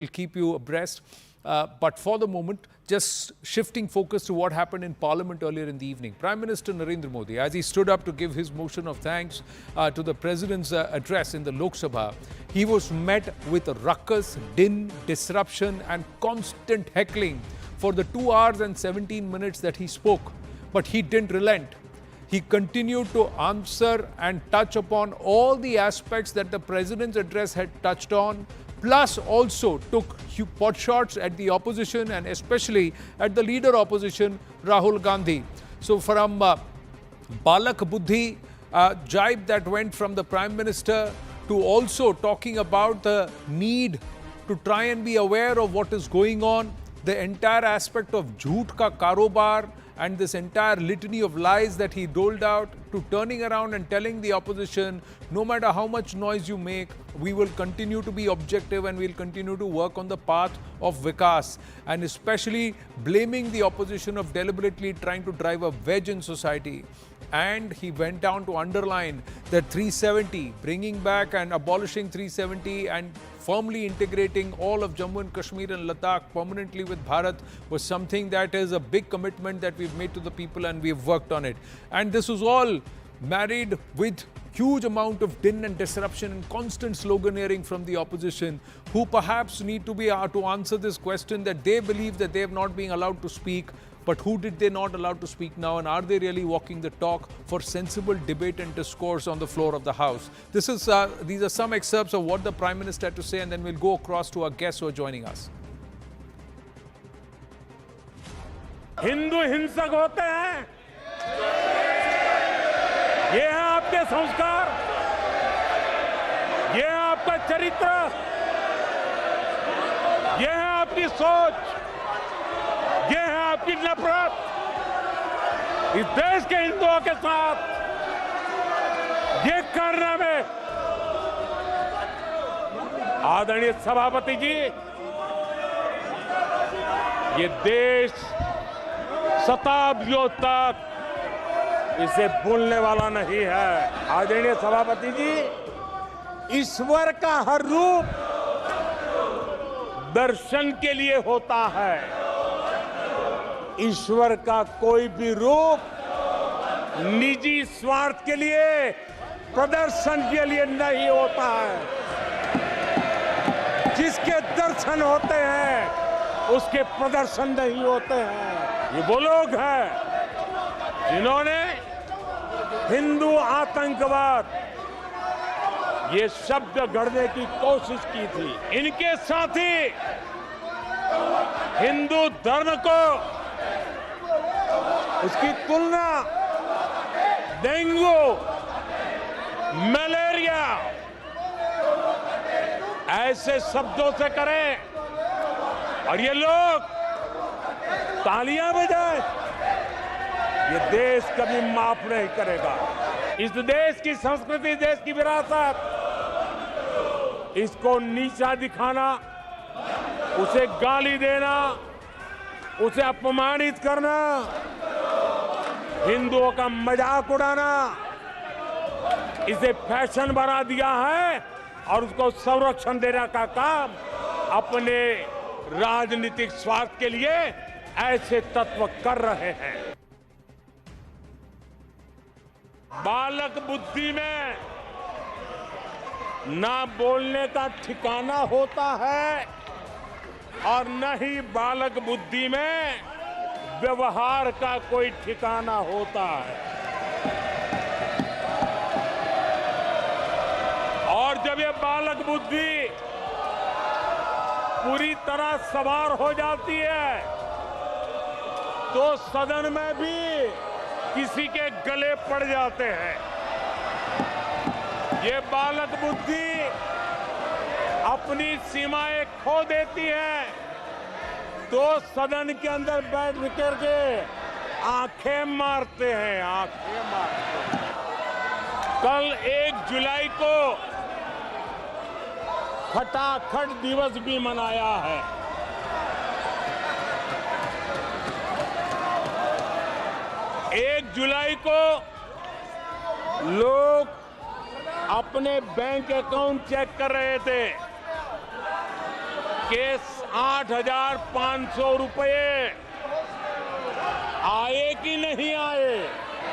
We'll keep you abreast. But for the moment, just shifting focus to what happened in Parliament earlier in the evening. Prime Minister Narendra Modi, as he stood up to give his motion of thanks to the President's address in the Lok Sabha, he was met with ruckus, din, disruption and constant heckling for the 2 hours and 17 minutes that he spoke. But he didn't relent. He continued to answer and touch upon all the aspects that the President's address had touched on, plus also took pot shots at the opposition and especially at the leader opposition, Rahul Gandhi. So from Balak Buddhi, jibe that went from the Prime Minister to also talking about the need to try and be aware of what is going on, the entire aspect of jhoot ka karobar and this entire litany of lies that he doled out, to turning around and telling the opposition, no matter how much noise you make, we will continue to be objective and we'll continue to work on the path of Vikas, and especially blaming the opposition of deliberately trying to drive a wedge in society. And he went down to underline that 370, bringing back and abolishing 370 and firmly integrating all of Jammu and Kashmir and Ladakh permanently with Bharat was something that is a big commitment that we've made to the people, and we've worked on it. And this was all married with huge amount of din and disruption and constant sloganeering from the opposition, who perhaps need to be to answer this question that they believe that they have not been allowed to speak. But who did they not allow to speak now, and are they really walking the talk for sensible debate and discourse on the floor of the House? These are some excerpts of what the Prime Minister had to say, and then we'll go across to our guests who are joining us. Hindu हिंसक होते हैं, ये है आपके संस्कार, ये है आपका चरित्र, ये है आपकी सोच, ये है आपकी नफरत इस देश के हिंदुओं के साथ। ये करने में आदरणीय सभापति जी, ये देश शताब्दियों तक इसे भूलने वाला नहीं है। आदरणीय सभापति जी, ईश्वर का हर रूप दर्शन के लिए होता है, ईश्वर का कोई भी रूप निजी स्वार्थ के लिए, प्रदर्शन के लिए नहीं होता है। जिसके दर्शन होते हैं उसके प्रदर्शन नहीं होते हैं। ये वो लोग हैं जिन्होंने हिंदू आतंकवाद ये शब्द गढ़ने की कोशिश की थी। इनके साथी हिंदू धर्म को उसकी तुलना डेंगू, मलेरिया ऐसे शब्दों से करें, और ये लोग तालियां बजाएं, ये देश कभी माफ नहीं करेगा। इस देश की संस्कृति, देश की विरासत, इसको नीचा दिखाना, उसे गाली देना, उसे अपमानित करना, हिंदुओं का मजाक उड़ाना, इसे फैशन बना दिया है और उसको संरक्षण देने का काम अपने राजनीतिक स्वार्थ के लिए ऐसे तत्व कर रहे हैं। बालक बुद्धि में ना बोलने का ठिकाना होता है और न ही बालक बुद्धि में व्यवहार का कोई ठिकाना होता है। और जब ये बालक बुद्धि पूरी तरह सवार हो जाती है तो सदन में भी किसी के गले पड़ जाते हैं। ये बालक बुद्धि अपनी सीमाएं खो देती है तो सदन के अंदर बैठ करके आंखें मारते हैं, आंखें मारते हैं। कल 1 जुलाई को खटाखट दिवस भी मनाया है। 1 जुलाई को लोग अपने बैंक अकाउंट चेक कर रहे थे। के 8,500 रुपये आए कि नहीं आए?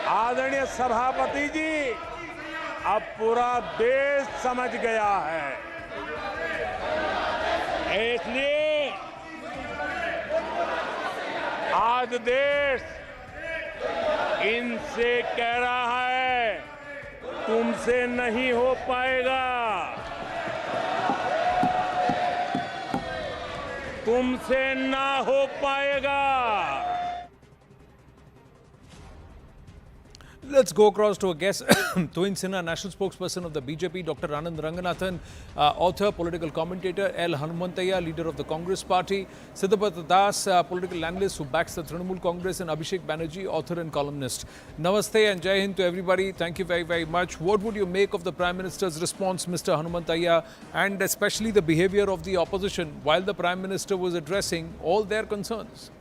आदरणीय सभापति जी, अब पूरा देश समझ गया है। इसलिए आज देश इनसे कह रहा है, तुमसे नहीं हो पाएगा, तुमसे ना हो पाएगा। Let's go across to a guest. Tuin Sinha, national spokesperson of the BJP, Dr. Anand Ranganathan, author, political commentator, L. Hanumantaya, leader of the Congress party, Siddharth Das, political analyst who backs the Trinamool Congress, and Abhishek Banerjee, author and columnist. Namaste and Jai Hind to everybody. Thank you very, very much. What would you make of the Prime Minister's response, Mr. Hanumantaya, and especially the behavior of the opposition while the Prime Minister was addressing all their concerns?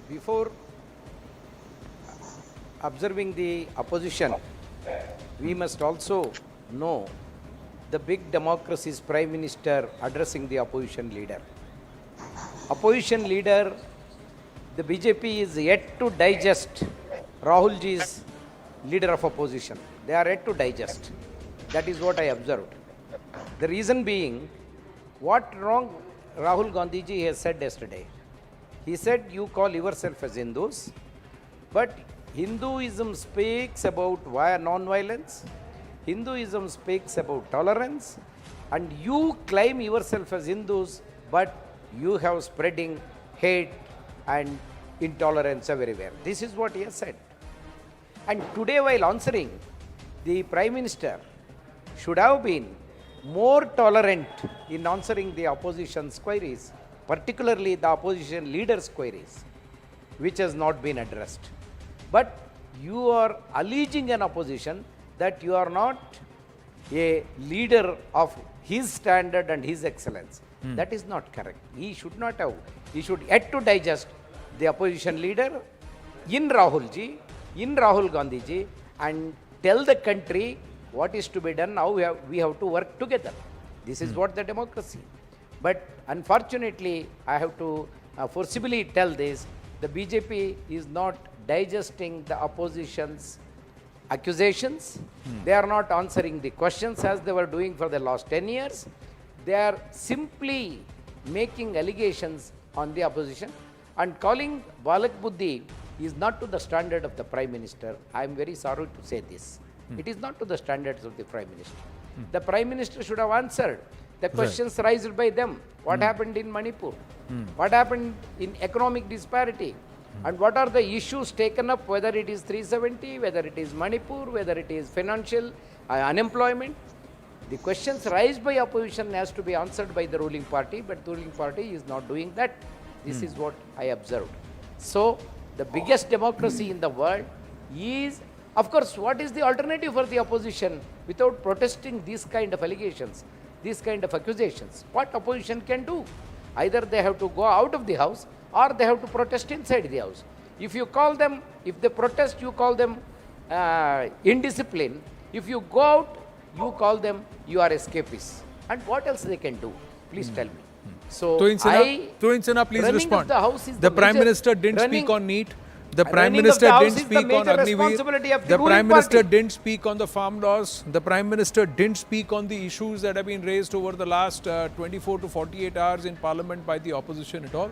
Before observing the opposition, we must also know the big democracy's Prime Minister addressing the opposition leader. Opposition leader, the BJP is yet to digest Rahulji's leader of opposition. They are yet to digest. That is what I observed. The reason being, what wrong Rahul Gandhiji has said yesterday. He said, you call yourself as Hindus, but Hinduism speaks about non-violence, Hinduism speaks about tolerance, and you claim yourself as Hindus, but you have spreading hate and intolerance everywhere. This is what he has said. And today, while answering, the Prime Minister should have been more tolerant in answering the opposition's queries, particularly the opposition leaders' queries, which has not been addressed. But you are alleging an opposition that you are not a leader of his standard and his excellence. That is not correct. He should not have. He should yet to digest the opposition leader in Rahulji, in Rahul Gandhiji, and tell the country what is to be done. Now we have to work together. This is what the democracy. But unfortunately, I have to forcibly tell this, the BJP is not digesting the opposition's accusations. They are not answering the questions as they were doing for the last 10 years. They are simply making allegations on the opposition, and calling Balak Buddhi is not to the standard of the Prime Minister. I am very sorry to say this. It is not to the standards of the Prime Minister. The Prime Minister should have answered the questions raised by them. What happened in Manipur? What happened in economic disparity? And what are the issues taken up, whether it is 370, whether it is Manipur, whether it is financial unemployment? The questions raised by opposition has to be answered by the ruling party, but the ruling party is not doing that. This is what I observed. So, the biggest democracy in the world is, of course, what is the alternative for the opposition without protesting these kind of allegations, these kind of accusations? What opposition can do? Either they have to go out of the house, or they have to protest inside the house. If you call them, if they protest, you call them indiscipline. If you go out, you call them, you are escapists. And what else they can do? Please tell me. So, Tuin Sinha, please respond. The Prime Minister didn't speak on NEET. The Prime Minister didn't speak on Agniveer. The Prime Minister didn't speak on the farm laws. The Prime Minister didn't speak on the issues that have been raised over the last 24 to 48 hours in Parliament by the opposition at all.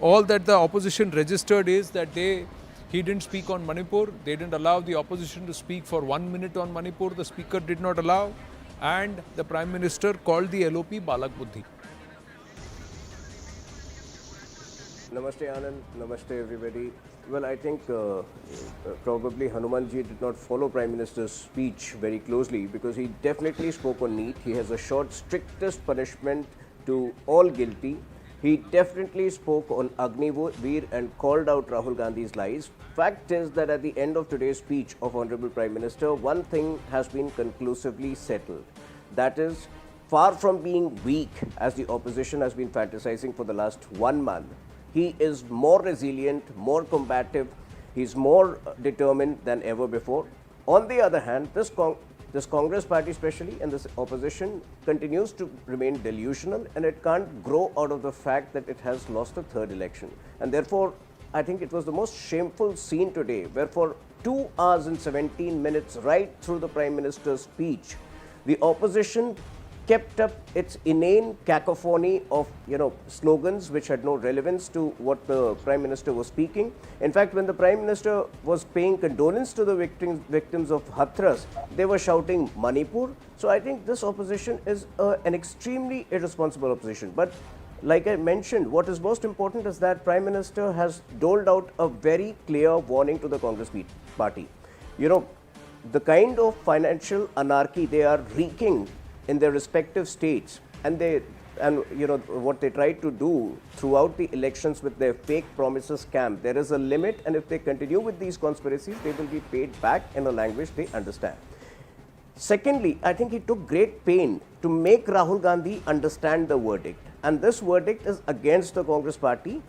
All that the opposition registered is that he didn't speak on Manipur. They didn't allow the opposition to speak for 1 minute on Manipur. The Speaker did not allow. And the Prime Minister called the LOP Balak Buddhi. Namaste Anand, namaste everybody. Well, I think probably Hanumanji did not follow Prime Minister's speech very closely, because he definitely spoke on NEET. He has assured strictest punishment to all guilty. He definitely spoke on Agniveer and called out Rahul Gandhi's lies. Fact is that at the end of today's speech of Honorable Prime Minister, one thing has been conclusively settled. That is, far from being weak, as the opposition has been fantasizing for the last 1 month, he is more resilient, more combative, he's more determined than ever before. On the other hand, this this Congress party especially and this opposition continues to remain delusional, and it can't grow out of the fact that it has lost the third election. And therefore, I think it was the most shameful scene today, where for 2 hours and 17 minutes, right through the Prime Minister's speech, the opposition kept up its inane cacophony of slogans which had no relevance to what the Prime Minister was speaking. In fact, when the Prime Minister was paying condolence to the victims of Hathras, they were shouting Manipur. So I think this opposition is an extremely irresponsible opposition. But like I mentioned, what is most important is that Prime Minister has doled out a very clear warning to the Congress party. The kind of financial anarchy they are wreaking in their respective states, and what they tried to do throughout the elections with their fake promises scam, there is a limit, and if they continue with these conspiracies, they will be paid back in a language they understand. Secondly, I think he took great pain to make Rahul Gandhi understand the verdict, and this verdict is against the Congress party.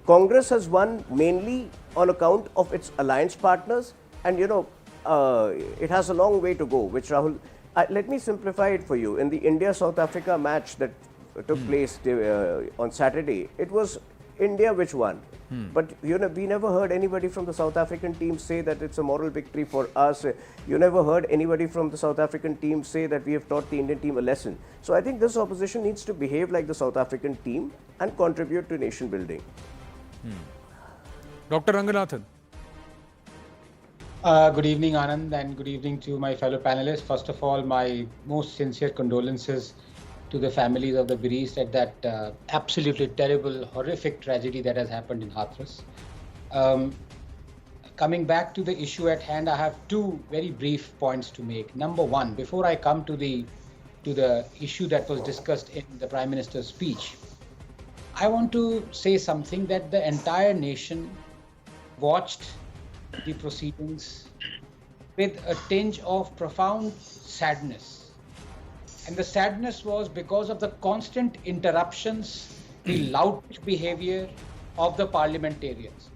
Congress has won mainly on account of its alliance partners, and it has a long way to go, which Rahul... let me simplify it for you. In the India-South Africa match that took place on Saturday, it was India which won. But we never heard anybody from the South African team say that it's a moral victory for us. You never heard anybody from the South African team say that we have taught the Indian team a lesson. So I think this opposition needs to behave like the South African team and contribute to nation building. Dr. Ranganathan. Good evening, Anand, and good evening to my fellow panelists. First of all, my most sincere condolences to the families of the bereaved at that absolutely terrible, horrific tragedy that has happened in Hathras. Coming back to the issue at hand, I have two very brief points to make. Number one, before I come to the issue that was discussed in the Prime Minister's speech, I want to say something that the entire nation watched the proceedings with a tinge of profound sadness. And the sadness was because of the constant interruptions, the loutish behavior of the parliamentarians.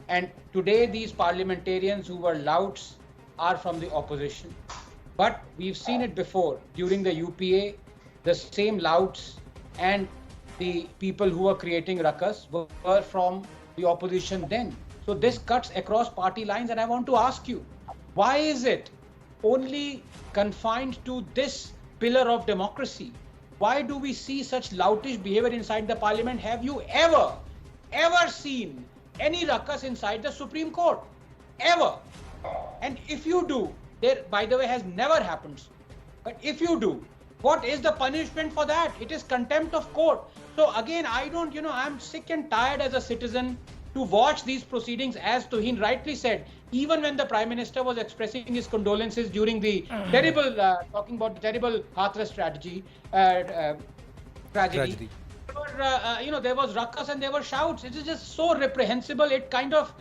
And today these parliamentarians who were louts are from the opposition. But we've seen it before. During the UPA, the same louts and the people who were creating ruckus were from the opposition then. So this cuts across party lines, and I want to ask you, why is it only confined to this pillar of democracy? Why do we see such loutish behavior inside the parliament? Have you ever seen any ruckus inside the Supreme Court? Ever? And if you do, there, by the way, has never happened. But if you do, what is the punishment for that? It is contempt of court. So again, I'm sick and tired as a citizen to watch these proceedings. As Toheen rightly said, even when the Prime Minister was expressing his condolences during the terrible, talking about the terrible Hathras tragedy, there was ruckus and there were shouts. It is just so reprehensible. It kind of,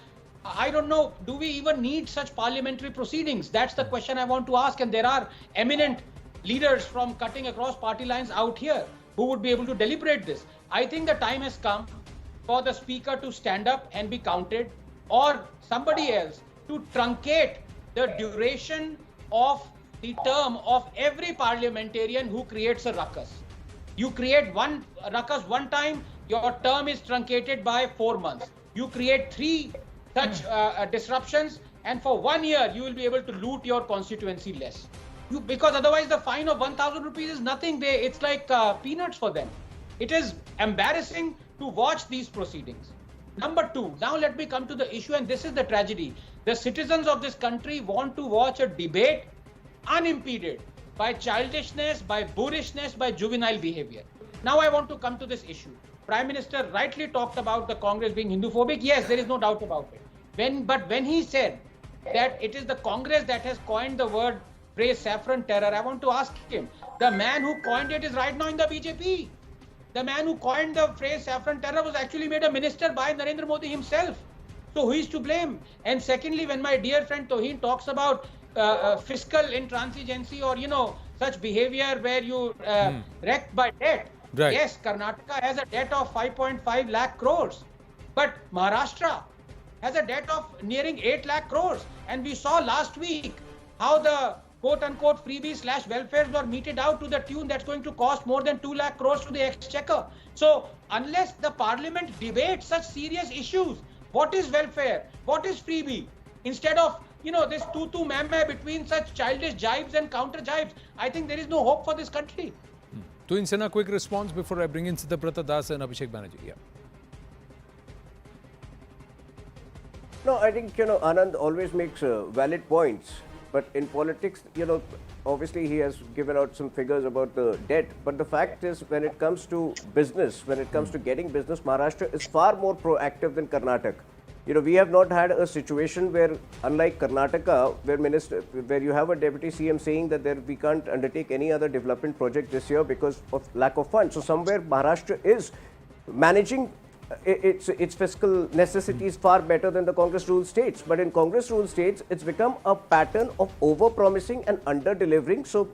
I don't know, do we even need such parliamentary proceedings? That's the question I want to ask. And there are eminent leaders from cutting across party lines out here who would be able to deliberate this. I think the time has come for the speaker to stand up and be counted, or somebody else to truncate the duration of the term of every parliamentarian who creates a ruckus. You create one ruckus one time, your term is truncated by 4 months. You create 3 such disruptions, and for 1 year you will be able to loot your constituency less. Because otherwise the fine of 1,000 rupees is nothing. It's like peanuts for them. It is embarrassing to watch these proceedings. Number 2, now let me come to the issue, and this is the tragedy. The citizens of this country want to watch a debate unimpeded by childishness, by boorishness, by juvenile behavior. Now I want to come to this issue. Prime Minister rightly talked about the Congress being Hindu-phobic. Yes, there is no doubt about it. But when he said that it is the Congress that has coined the phrase saffron terror, I want to ask him, the man who coined it is right now in the BJP. The man who coined the phrase saffron terror was actually made a minister by Narendra Modi himself. So who is to blame? And secondly, when my dear friend Toheen talks about fiscal intransigency or, such behavior where you wrecked by debt. Right. Yes, Karnataka has a debt of 5.5 lakh crores. But Maharashtra has a debt of nearing 8 lakh crores. And we saw last week how the quote-unquote freebies/welfares were meted out to the tune that's going to cost more than 2 lakh crores to the exchequer. So unless the parliament debates such serious issues, what is welfare? What is freebie? Instead of, this tutu meh between such childish jibes and counter jibes, I think there is no hope for this country. To Insana, a quick response before I bring in Siddhartha Das and Abhishek Banerjee. Yeah. No, I think, Anand always makes valid points. But in politics, obviously he has given out some figures about the debt. But the fact is, when it comes to business, when it comes to getting business, Maharashtra is far more proactive than Karnataka. We have not had a situation where, unlike Karnataka, where you have a deputy CM saying that we can't undertake any other development project this year because of lack of funds. So somewhere Maharashtra is managing its fiscal necessities far better than the Congress ruled states. But in Congress ruled states, it's become a pattern of over-promising and under-delivering. So,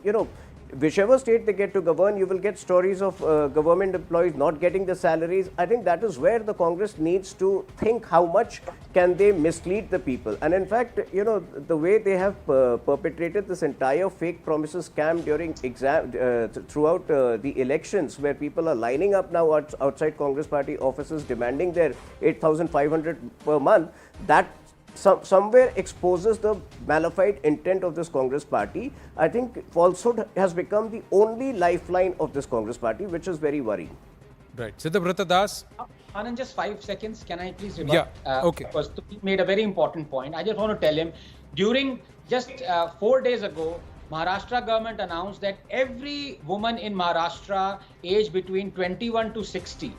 whichever state they get to govern, you will get stories of government employees not getting the salaries. I think that is where the Congress needs to think how much can they mislead the people. And in fact, the way they have perpetrated this entire fake promises scam during throughout the elections, where people are lining up now outside Congress party offices demanding their 8,500 per month, that somewhere exposes the malified intent of this Congress party. I think falsehood has become the only lifeline of this Congress party, which is very worrying. Right. Siddhartha Das. Anand, just 5 seconds. Can I please rebut? Yeah. Okay. Because he made a very important point. I just want to tell him, during just 4 days ago, Maharashtra government announced that every woman in Maharashtra aged between 21 to 60,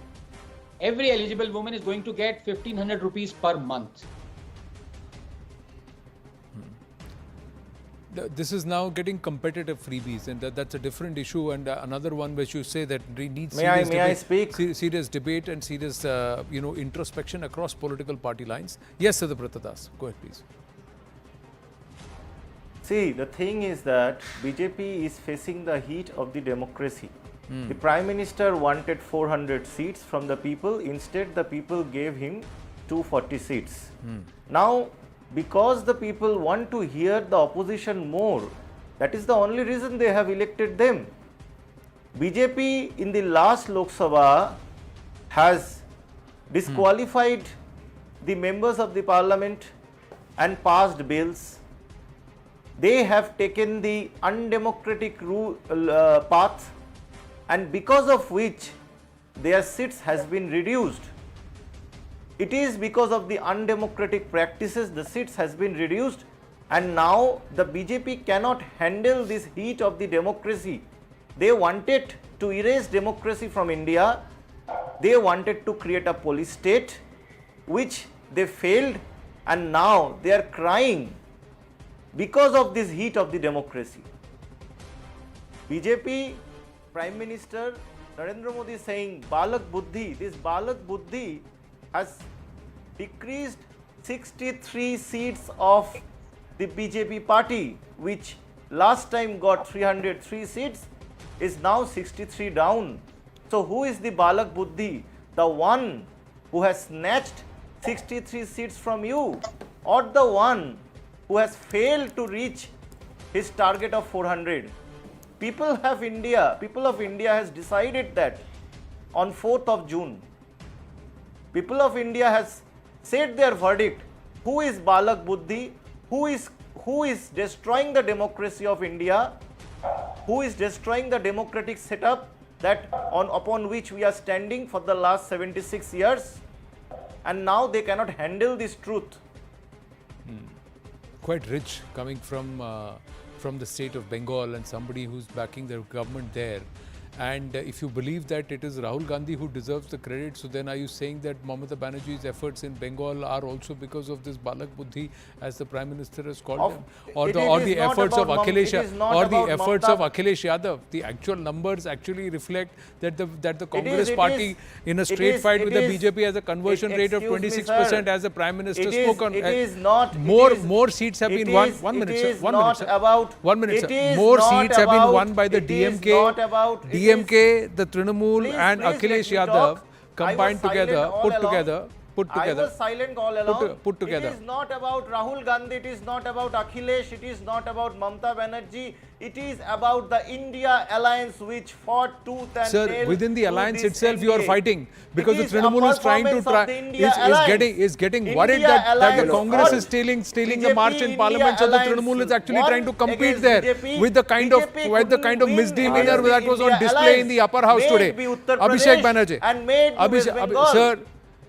every eligible woman is going to get 1,500 rupees per month. This is now getting competitive freebies, and that's a different issue, and another one which you say that needs serious debate and serious introspection across political party lines. Yes, Siddhartha Das, go ahead please. See, the thing is that BJP is facing the heat of the democracy. The Prime Minister wanted 400 seats from the people. Instead, the people gave him 240 seats. Now, because the people want to hear the opposition more, that is the only reason they have elected them. BJP in the last Lok Sabha has disqualified the members of the parliament and passed bills. They have taken the undemocratic path, and because of which their seats has been reduced. It is because of the undemocratic practices the seats has been reduced, and now the BJP cannot handle this heat of the democracy. They wanted to erase democracy from India. They wanted to create a police state, which they failed, and now they are crying because of this heat of the democracy. BJP Prime Minister Narendra Modi is saying Balak Buddhi. This Balak Buddhi has decreased 63 seats of the BJP party, which last time got 303 seats, is now 63 down. So who is the Balak Buddhi? The one who has snatched 63 seats from you, or the one who has failed to reach his target of 400? People of India has decided that on 4th of June. People of India has said their verdict. Who is Balak Buddhi? Who is destroying the democracy of India? Who is destroying the democratic setup upon which we are standing for the last 76 years? And now they cannot handle this truth. Quite rich coming from the state of Bengal and somebody who's backing their government there. And if you believe that it is Rahul Gandhi who deserves the credit, so then are you saying that Mamata Banerjee's efforts in Bengal are also because of this Balak Buddhi, as the Prime Minister has called them? Or the efforts of Akhilesh Yadav? The actual numbers actually reflect that the Congress party in a straight fight with the BJP has a conversion rate of 26%, as the Prime Minister spoke on. More seats have been won. 1 minute, sir. 1 minute, sir. 1 minute, sir. More seats have been won by the DMK, the Trinamool and Akhilesh Yadav combined together, put together. put I together. was silent all along. Put together. It is not about Rahul Gandhi, it is not about Akhilesh, it is not about Mamata Banerjee. It is about the India alliance which fought tooth and Sir, nail within the to alliance this itself, you are NDA. fighting because the It is a Trinamool is trying to performance of the India is getting India worried that the alliance Congress fought. is stealing the BJP march in India Parliament. So the alliance Trinamool is actually won trying to compete against there BJP. with the kind of BJP misdemeanor couldn't win that was on India display in the alliance. upper house Made today. be Uttar Abhishek Pradesh Banerjee. and made be West Bengal. Sir,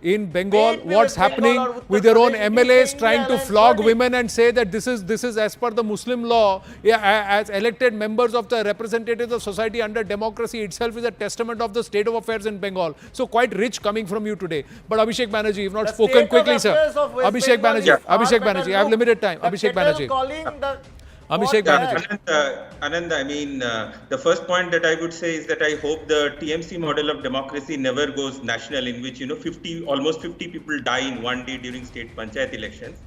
in Bengal, Made be what's West Bengal happening or Uttar with their own Pradesh, it is MLAs the trying India to alliance flog party. women and say that this is as per the Muslim law, as elected members of the representatives of society under democracy itself is a testament of the state of affairs in Bengal. So quite rich coming from you today. But Abhishek Banerjee, you've not The spoken state of quickly, sir. affairs of West Abhishek Bengal Banerjee, is far Abhishek better Banerjee, I have looked. limited time. The Abhishek kettle Banerjee. calling the Abhishek pot Banerjee. black. Anand, I mean, the first point that I would say is that I hope the TMC model of democracy never goes national, in which, almost 50 people die in one day during state panchayat elections.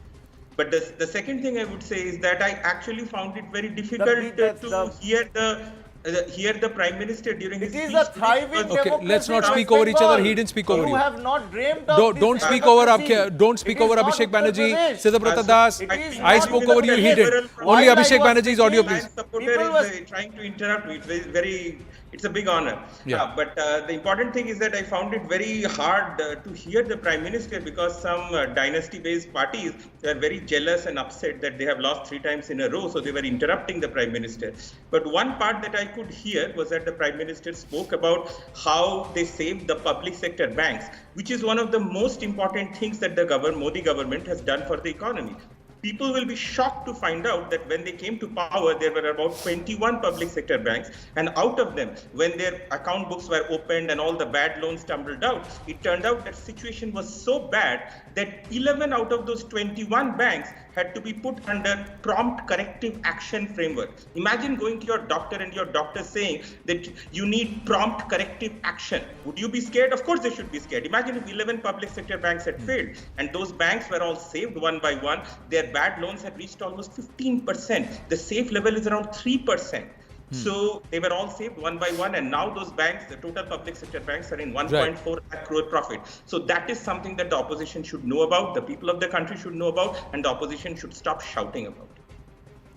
But the second thing I would say is that I actually found it very difficult to hear the Prime Minister during his It is speech a thriving because- Okay, democracy. let's not West speak over each other. Bengal. He didn't speak over you. You have not dreamt of Don't this speak over democracy. don't speak It over is not Abhishek Uttar Banerjee, Pradesh. Siddhartha Das. It is I not spoke Uttar over you, he Pradesh. did. While Only I Abhishek was Banerjee's audio, speaking, please. supporter People is was- trying to interrupt me. It's a big honor. Yeah. But the important thing is that I found it very hard to hear the Prime Minister because some dynasty-based parties were very jealous and upset that they have lost 3 times in a row, so they were interrupting the Prime Minister. But one part that I could hear was that the Prime Minister spoke about how they saved the public sector banks, which is one of the most important things that the Modi government has done for the economy. People will be shocked to find out that when they came to power, there were about 21 public sector banks. And out of them, when their account books were opened and all the bad loans tumbled out, it turned out that situation was so bad that 11 out of those 21 banks had to be put under prompt corrective action framework. Imagine going to your doctor and your doctor saying that you need prompt corrective action. Would you be scared? Of course they should be scared. Imagine if 11 public sector banks had failed and those banks were all saved one by one. Their bad loans had reached almost 15%. The safe level is around 3%. So they were all saved one by one, and now those banks, the total public sector banks, are in 1.4 lakh crore profit. So that is something that the opposition should know about, the people of the country should know about, and the opposition should stop shouting about.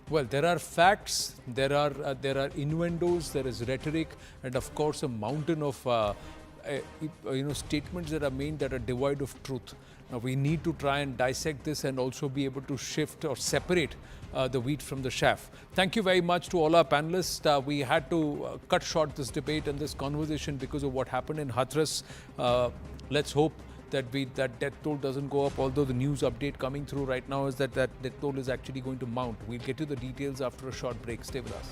Well, there are facts, there are innuendos, there is rhetoric, and of course a mountain of statements that are made that are devoid of truth. Now we need to try and dissect this and also be able to shift or separate the wheat from the chaff. Thank you very much to all our panelists. We had to cut short this debate and this conversation because of what happened in Hathras. Let's hope that death toll doesn't go up, although the news update coming through right now is that death toll is actually going to mount. We'll get you the details after a short break. Stay with us.